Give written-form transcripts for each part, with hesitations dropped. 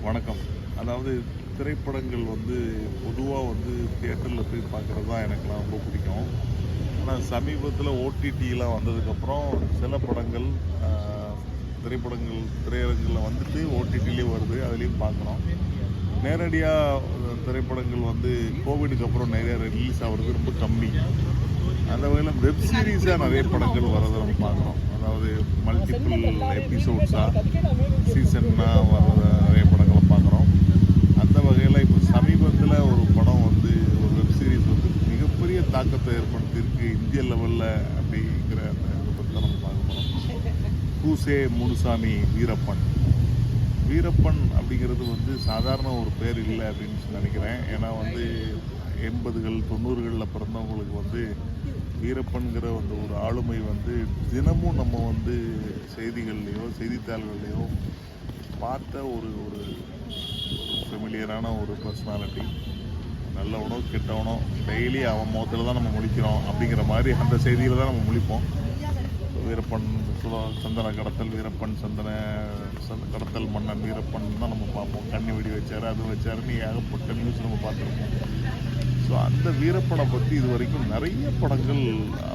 வணக்கம். அதாவது திரைப்படங்கள் வந்து பொதுவாக வந்து தியேட்டரில் போய் பார்க்குறது தான் எனக்குலாம் ரொம்ப பிடிக்கும். ஆனால் சமீபத்தில் ஓடிடிலாம் வந்ததுக்கப்புறம் சில படங்கள் திரைப்படங்கள் திரையரங்கில் வந்துட்டு ஓடிடிலே வருது, அதுலேயும் பார்க்குறோம். நேரடியாக திரைப்படங்கள் வந்து கோவிடுக்கு அப்புறம் நிறைய ரிலீஸ் ஆகிறது ரொம்ப கம்மி. அந்த வகையில் வெப் சீரிஸாக நிறைய படங்கள் வரதை நம்ம பார்க்குறோம். அதாவது மல்டிபிள் எபிசோட்ஸாக சீசன்னாக வர்றத நிறைய படங்களை பார்க்குறோம். அந்த வகையில் இப்போ சமீபத்தில் ஒரு படம் வந்து ஒரு வெப் சீரிஸ் வந்து மிகப்பெரிய தாக்கத்தை ஏற்படுத்தியிருக்கு இந்திய லெவலில் அப்படிங்கிற அந்த இதை பற்றி தான் நம்ம பார்க்க போகிறோம். கூசே முனுசாமி வீரப்பன். வீரப்பன் அப்படிங்கிறது வந்து சாதாரண ஒரு பேர் இல்லை அப்படின்னு நினைக்கிறேன். ஏன்னா வந்து 80கள் 90களில் பிறந்தவங்களுக்கு வந்து வீரப்பன்கிற அந்த ஒரு ஆளுமை வந்து தினமும் நம்ம வந்து செய்திகள்லையோ செய்தித்தாள்கள்லையோ பார்த்த ஒரு ஒரு ஃபெமிலியரான ஒரு பர்சனாலிட்டி. நல்லவனோ கெட்டவனோ டெய்லி அவன் முகத்தில் தான் நம்ம முழிக்கிறோம் அப்படிங்கிற மாதிரி அந்த செய்தியில் தான் நம்ம முழிப்போம். வீரப்பன் சந்தன கடத்தல், வீரப்பன் கடத்தல் மன்னன் வீரப்பன் தான் நம்ம பார்ப்போம். கண்ணி வெடி வச்சார், அது வச்சாருன்னு ஏகப்பட்ட நியூஸ் நம்ம பார்த்துருப்போம். ஸோ அந்த வீரப்பனை பற்றி இது வரைக்கும் நிறைய படங்கள்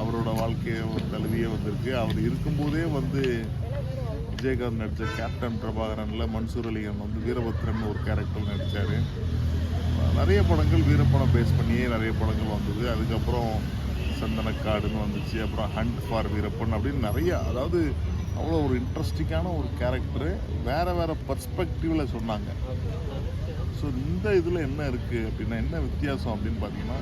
அவரோட வாழ்க்கையை தழுவியே வந்திருக்கு. அவர் இருக்கும்போதே வந்து விஜயகாந்த் நடித்த கேப்டன் பிரபாகரனில் மன்சூர் அலிகான் வந்து வீரபத்ரன் ஒரு கேரக்டர் நடித்தார். நிறைய படங்கள் வீரப்பனை பேஸ் பண்ணியே நிறைய படங்கள் வந்தது. அதுக்கப்புறம் சந்தனக்காடுன்னு வந்துச்சு, அப்புறம் ஹண்ட் ஃபார் வீரப்பன் அப்படின்னு நிறைய, அதாவது அவ்வளோ ஒரு இன்ட்ரெஸ்டிங்கான ஒரு கேரக்டரு வேறு பர்ஸ்பெக்டிவில் சொன்னாங்க. ஸோ இந்த இதில் என்ன இருக்குது அப்படின்னா, என்ன வித்தியாசம் அப்படின்னு பார்த்தீங்கன்னா,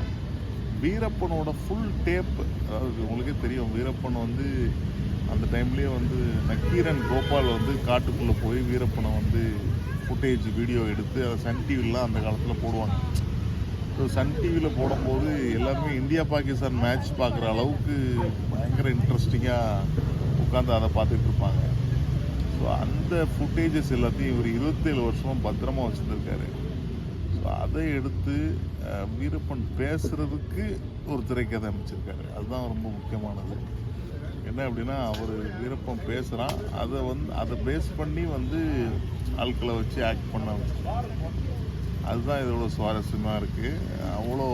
வீரப்பனோட ஃபுல் டேப், அதாவது உங்களுக்கே தெரியும் வீரப்பன் வந்து அந்த டைம்லேயே வந்து நக்கீரன் கோபால் வந்து காட்டுக்குள்ளே போய் வீரப்பனை வந்து ஃபுட்டேஜ் வீடியோ எடுத்து அதை சன் டிவிலாம் அந்த காலத்தில் போடுவாங்க. ஸோ சன் டிவியில் போடும்போது எல்லாருமே இந்தியா பாகிஸ்தான் மேட்ச் பார்க்குற அளவுக்கு பயங்கர இன்ட்ரெஸ்டிங்காக உட்காந்து அதை பார்த்துட்டு இருப்பாங்க. ஸோ அந்த ஃபுட்டேஜஸ் எல்லாத்தையும் இவர் 27 வருஷமாக பத்திரமா வச்சுருந்துருக்காரு. ஸோ அதை எடுத்து வீரப்பன் பேசுகிறதுக்கு ஒரு திரைக்கதை அமைச்சிருக்காரு. அதுதான் ரொம்ப முக்கியமானது. என்ன அப்படின்னா, அவர் வீரப்பன் பேசுகிறான், அதை பேஸ் பண்ணி வந்து ஆட்களை வச்சு ஆக்ட் பண்ண வச்சுருக்காங்க. அதுதான் இதோட சுவாரஸ்யமாக இருக்குது. அவ்வளோ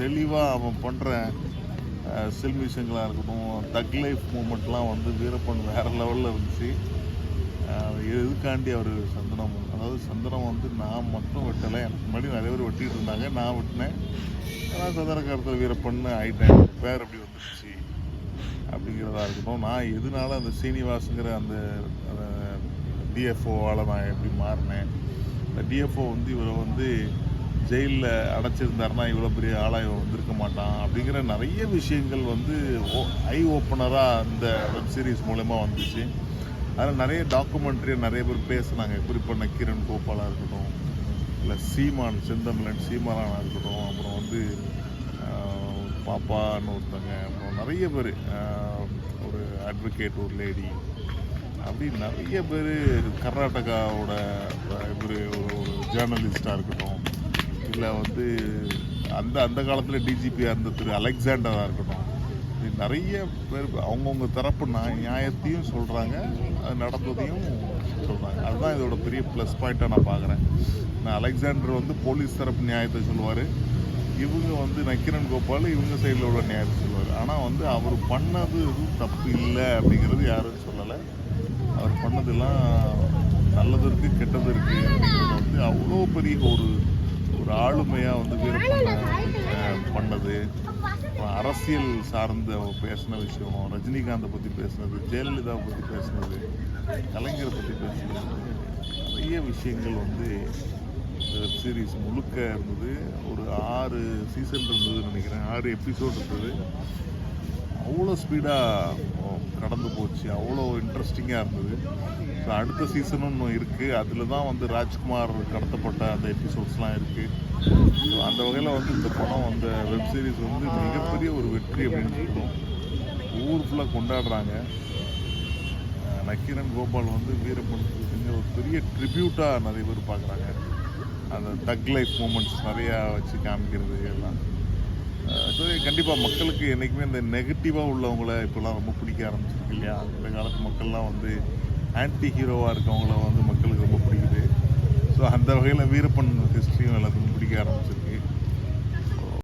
தெளிவாக அவன் பண்ணுற சில விஷயங்களாக இருக்கட்டும், தக் லைஃப் மூமெண்ட்லாம் வந்து வீரப்பன் வேறு லெவலில் இருந்துச்சு. எதுக்காண்டி அவர் சந்தனம் வந்து நான் மட்டும் வெட்டலை, எனக்கு முன்னாடி நிறைய பேர் வெட்டிகிட்டு இருந்தாங்க, நான் வெட்டினேன். ஆனால் சந்தனக்காரத்தில் வீரப்பன்னு ஆகிட்டேன், பேர் அப்படி வந்துருச்சு அப்படிங்கிறதா இருக்கட்டும். நான் எதனால அந்த சீனிவாசுங்கிற அந்த டிஎஃப்ஓவால் நான் எப்படி மாறினேன், இந்த டிஎஃப்ஓ வந்து இவரை வந்து ஜெயிலில் அடைச்சிருந்தாருன்னா இவ்வளோ பெரிய ஆளாக இவன் வந்திருக்க மாட்டான் அப்படிங்கிற நிறைய விஷயங்கள் வந்து ஐ ஓப்பனராக இந்த வெப் சீரிஸ் மூலமா வந்துச்சு. அதில் நிறைய டாக்குமெண்ட்ரி நிறைய பேர் பேசுனாங்க. குறிப்பாக நக்கீரன் கோபாலாக இருக்கட்டும், இல்லை செந்தமிழன் சீமானாக இருக்கட்டும், அப்புறம் வந்து பாப்பான்னு ஒருத்தங்க, அப்புறம் நிறைய பேர், ஒரு அட்வொகேட், ஒரு லேடி, அப்படி நிறைய பேர், கர்நாடகாவோட இவர் ஒரு ஜேர்னலிஸ்டாக இருக்கட்டும், இல்லை வந்து அந்த காலத்தில் டிஜிபியாக இருந்த திரு அலெக்சாண்டராக இருக்கட்டும், நிறைய பேர் அவங்கவுங்க தரப்பு நியாயத்தையும் சொல்கிறாங்க, அது நடந்ததையும் சொல்கிறாங்க. அதுதான் இதோட பெரிய ப்ளஸ் பாயிண்ட்டாக நான் பார்க்குறேன். நான் அலெக்சாண்டர் வந்து போலீஸ் தரப்பு நியாயத்தை சொல்லுவார், இவங்க வந்து நக்கீரன் கோபால் இவங்க சைடில் உள்ள நியாயத்தை சொல்லுவார். ஆனால் வந்து அவர் பண்ணது எதுவும் தப்பு இல்லை அப்படிங்கிறது யாரும் சொல்லலை. அவர் பண்ணதெல்லாம் நல்லது இருக்குது கெட்டது இருக்குது அப்படிங்கிறது வந்து அவ்வளோ பெரிய ஒரு ஆளுமையாக வந்து வீரப்பன் பண்ணது. அரசியல் சார்ந்த பேசின விஷயம், ரஜினிகாந்தை பற்றி பேசுனது, ஜெயலலிதாவை பற்றி பேசுனது, கலைஞரை பற்றி பேசுனது, நிறைய விஷயங்கள் வந்து வெப் சீரிஸ் முழுக்க இருந்தது. ஒரு 6 சீசன் இருந்ததுன்னு நினைக்கிறேன், 6 எபிசோட் இருந்தது. அவ்வளோ ஸ்பீடாக கடந்து போச்சு, அவ்வளோ இன்ட்ரெஸ்டிங்காக இருந்தது. ஸோ அடுத்த சீசனும் இன்னும் இருக்குது. அதில் தான் வந்து ராஜ்குமார் கடத்தப்பட்ட அந்த எபிசோட்ஸ்லாம் இருக்குது. ஸோ அந்த வகையில் வந்து இந்த படம், அந்த வெப் சீரிஸ் வந்து மிகப்பெரிய ஒரு வெற்றி அப்படின்னு சொல்லணும். ஊர் ஃபுல்லாக கொண்டாடுறாங்க. நக்கீரன் கோபால் வந்து வீரப்பனுக்கு செஞ்ச ஒரு பெரிய ட்ரிபியூட்டாக நிறைய பேர் பார்க்குறாங்க. அந்த தக் லைஃப் மூமெண்ட்ஸ் நிறையா வச்சு காமிக்கிறது எல்லாம். ஸோ கண்டிப்பாக மக்களுக்கு என்றைக்குமே இந்த நெகட்டிவாக உள்ளவங்கள இப்போலாம் ரொம்ப பிடிக்க ஆரம்பிச்சிருக்கு இல்லையா. இந்த காலத்து மக்கள்லாம் வந்து ஆன்டி ஹீரோவாக இருக்கவங்கள வந்து மக்களுக்கு ரொம்ப பிடிக்குது. ஸோ ஸோ அந்த வகையில் வீரப்பன் ஹிஸ்ட்ரியும் எல்லாத்துக்கும் பிடிக்க ஆரம்பிச்சிருக்கு.